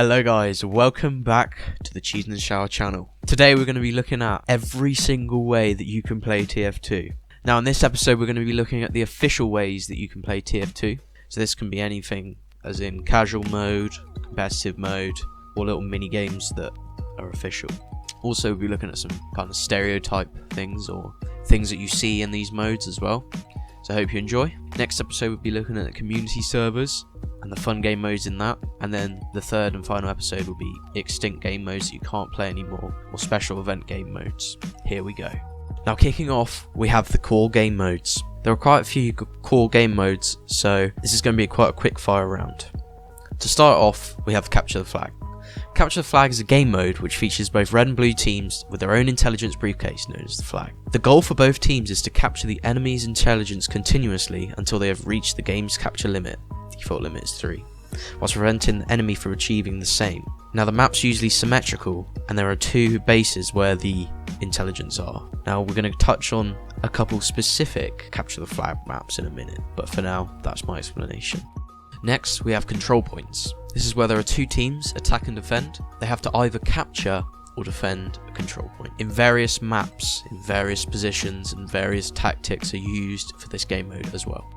Hello guys, welcome back to the cheezindashower channel. Today we're going to be looking at every single way that you can play TF2. Now in this episode we're going to be looking at the official ways that you can play TF2. So this can be anything as in casual mode, competitive mode, or little mini games that are official. Also we'll be looking at some kind of stereotype things or things that you see in these modes as well. So I hope you enjoy. Next episode we'll be looking at the community servers and the fun game modes in that, and then the third and final episode will be extinct game modes that you can't play anymore, or special event game modes. Here we go. Now kicking off, we have the core game modes. There are quite a few core game modes, so this is going to be quite a quick fire round. To start off, we have Capture the Flag. Capture the Flag is a game mode which features both red and blue teams with their own intelligence briefcase known as the flag. The goal for both teams is to capture the enemy's intelligence continuously until they have reached the game's capture limit. Default limit is 3, whilst preventing the enemy from achieving the same. Now the map's usually symmetrical and there are 2 bases where the intelligence are. Now we're going to touch on a couple specific Capture the Flag maps in a minute, but for now that's my explanation. Next we have control points. This is where there are 2 teams, attack and defend. They have to either capture or defend a control point. In various maps, in various positions, and various tactics are used for this game mode as well.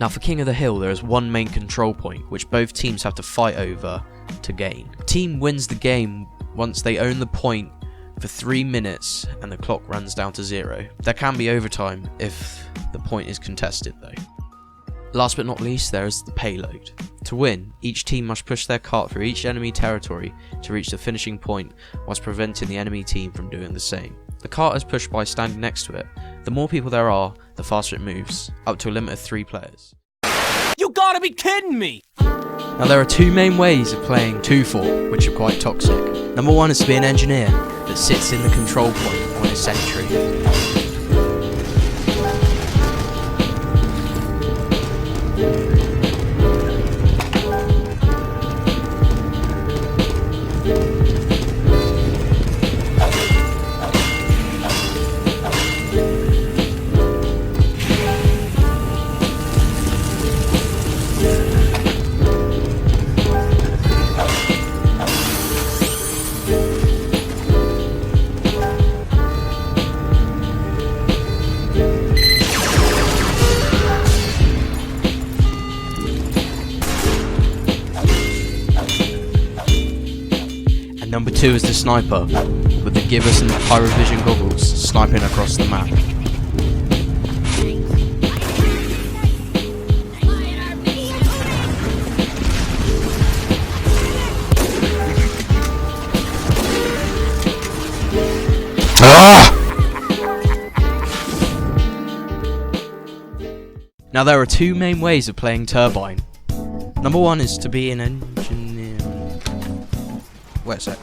Now for King of the Hill there is one main control point which both teams have to fight over to gain. The team wins the game once they own the point for 3 minutes and the clock runs down to 0. There can be overtime if the point is contested though. Last but not least, there is the payload. To win, each team must push their cart through each enemy territory to reach the finishing point whilst preventing the enemy team from doing the same. The cart is pushed by standing next to it. The more people there are, the faster it moves, up to a limit of 3 players. You gotta be kidding me! Now there are 2 main ways of playing 2-4, which are quite toxic. Number 1 is to be an engineer that sits in the control point on his sentry. Number 2 is the sniper, with the Gibbous and the Pyrovision goggles sniping across the map. Now there are 2 main ways of playing Turbine. Number 1 is to be an engineer. Wait a sec.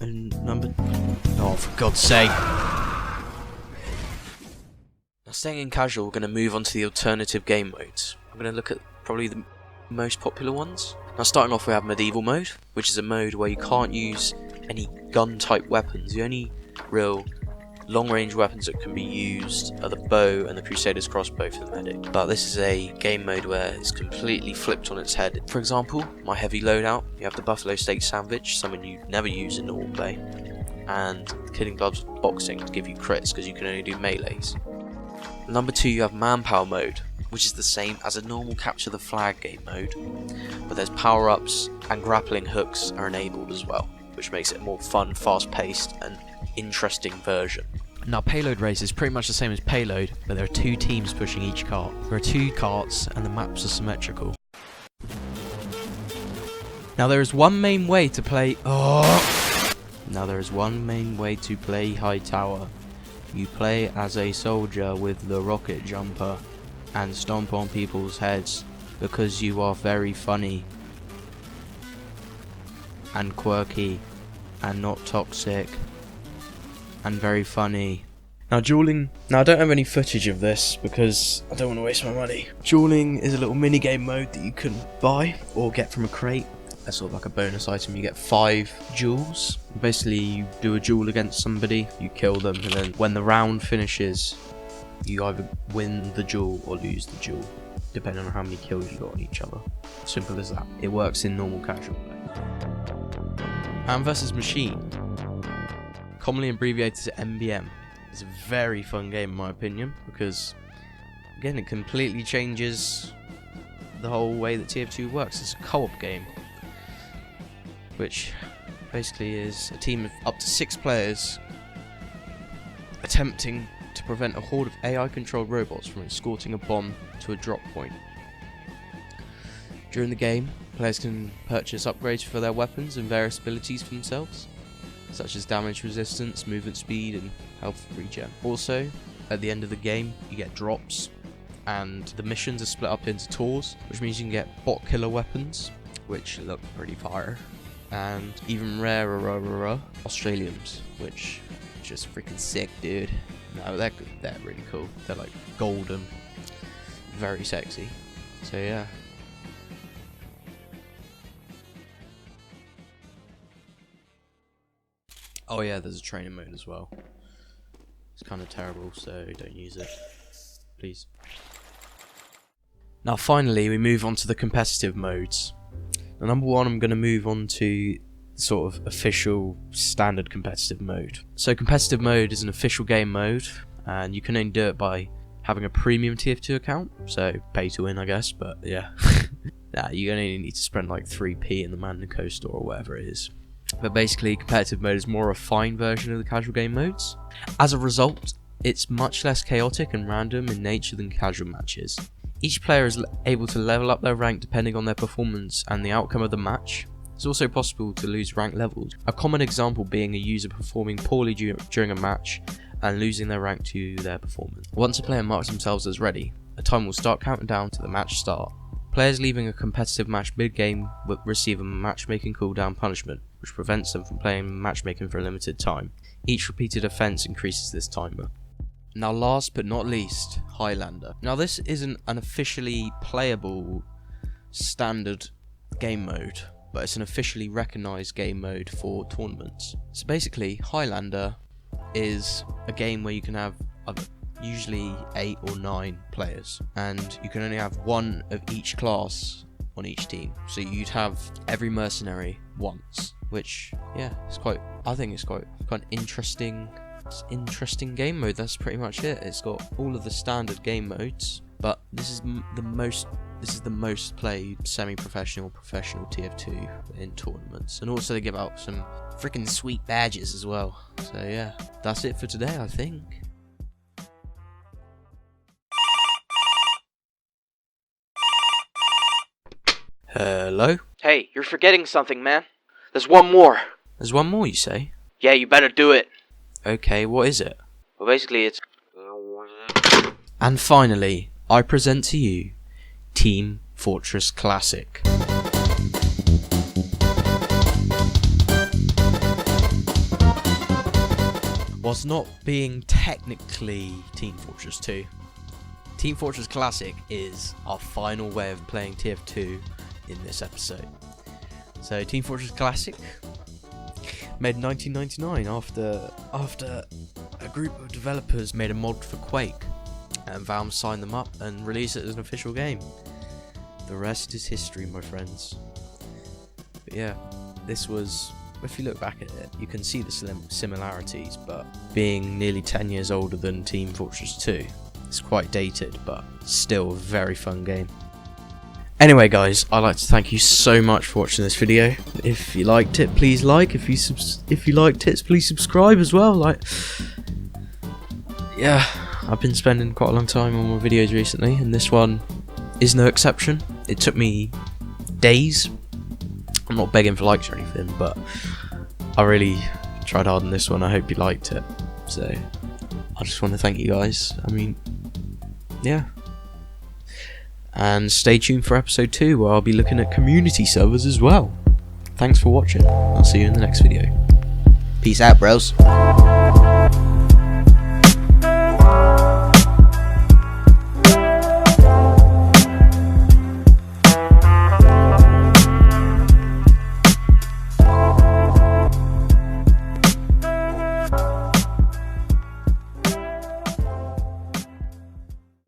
And oh, for God's sake. Now staying in casual, we're going to move on to the alternative game modes. I'm going to look at probably the most popular ones. Now starting off we have medieval mode, which is a mode where you can't use any gun type weapons. The only real long range weapons that can be used are the bow and the Crusader's crossbow for the medic. But this is a game mode where it's completely flipped on its head. For example, my heavy loadout, you have the buffalo steak sandwich, something you never use in normal play, and killing gloves boxing to give you crits because you can only do melees. Number 2 you have manpower mode, which is the same as a normal capture the flag game mode, but there's power ups and grappling hooks are enabled as well, which makes it a more fun, fast paced and interesting version. Now payload race is pretty much the same as payload, but there are 2 teams pushing each cart. There are 2 carts and the maps are symmetrical. Now there is one main way to play High Tower. You play as a soldier with the rocket jumper and stomp on people's heads because you are very funny and quirky and not toxic and very funny. Now dueling, I don't have any footage of this because I don't want to waste my money. Dueling is a little mini game mode that you can buy or get from a crate. That's sort of like a bonus item. You get 5 duels. Basically you do a duel against somebody, you kill them, and then when the round finishes you either win the duel or lose the duel. depending on how many kills you got on each other. Simple as that. It works in normal casual play. Man vs Machine, commonly abbreviated to MVM, is a very fun game in my opinion, because again it completely changes the whole way that TF2 works. It's a co-op game, which basically is a team of up to 6 players attempting to prevent a horde of AI-controlled robots from escorting a bomb to a drop point. During the game, players can purchase upgrades for their weapons and various abilities for themselves, such as damage resistance, movement speed, and health regen. Also, at the end of the game, you get drops, and the missions are split up into tours, which means you can get bot killer weapons, which look pretty fire, and even rarer Australians, which is just freaking sick, dude. No, they're really cool. They're like golden, very sexy. So yeah. Oh yeah, there's a training mode as well. It's kind of terrible, so don't use it, please. Now finally, we move on to the competitive modes. Now, number one, I'm going to move on to sort of official standard competitive mode. So competitive mode is an official game mode, and you can only do it by having a premium TF2 account, so pay to win I guess, but yeah. Nah, you only need to spend like 3p in the Mandico store or whatever it is. But basically competitive mode is more a refined version of the casual game modes. As a result, it's much less chaotic and random in nature than casual matches. Each player is able to level up their rank depending on their performance and the outcome of the match. It's also possible to lose rank levels, a common example being a user performing poorly during a match and losing their rank to their performance. Once a player marks themselves as ready, a time will start counting down to the match start. Players leaving a competitive match mid-game will receive a matchmaking cooldown punishment, which prevents them from playing matchmaking for a limited time. Each repeated offense increases this timer. Now last but not least, Highlander. Now this isn't an officially playable standard game mode, but it's an officially recognised game mode for tournaments. So basically, Highlander is a game where you can have usually 8 or 9 players, and you can only have one of each class on each team. So you'd have every mercenary once, which yeah, I think it's quite interesting game mode. That's pretty much it. It's got all of the standard game modes, but this is the most played semi-professional, professional TF2 in tournaments, and also they give out some freaking sweet badges as well. So yeah, that's it for today, I think. Hello? Hey, you're forgetting something, man. There's one more. There's one more, you say? Yeah, you better do it. Okay, what is it? Well, basically it's... And finally, I present to you Team Fortress Classic. Whilst not being technically Team Fortress 2, Team Fortress Classic is our final way of playing TF2 in this episode. So Team Fortress Classic, made in 1999 after a group of developers made a mod for Quake, and Valve signed them up and released it as an official game. The rest is history, my friends. But yeah, this was, if you look back at it, you can see the similarities, but being nearly 10 years older than Team Fortress 2, it's quite dated, but still a very fun game. Anyway guys, I'd like to thank you so much for watching this video. If you liked it, please like. If you liked it, please subscribe as well. Yeah, I've been spending quite a long time on my videos recently, and this one is no exception. It took me days. I'm not begging for likes or anything, but I really tried hard on this one. I hope you liked it. So I just want to thank you guys. I mean, yeah. And stay tuned for episode 2, where I'll be looking at community servers as well. Thanks for watching. I'll see you in the next video. Peace out, bros.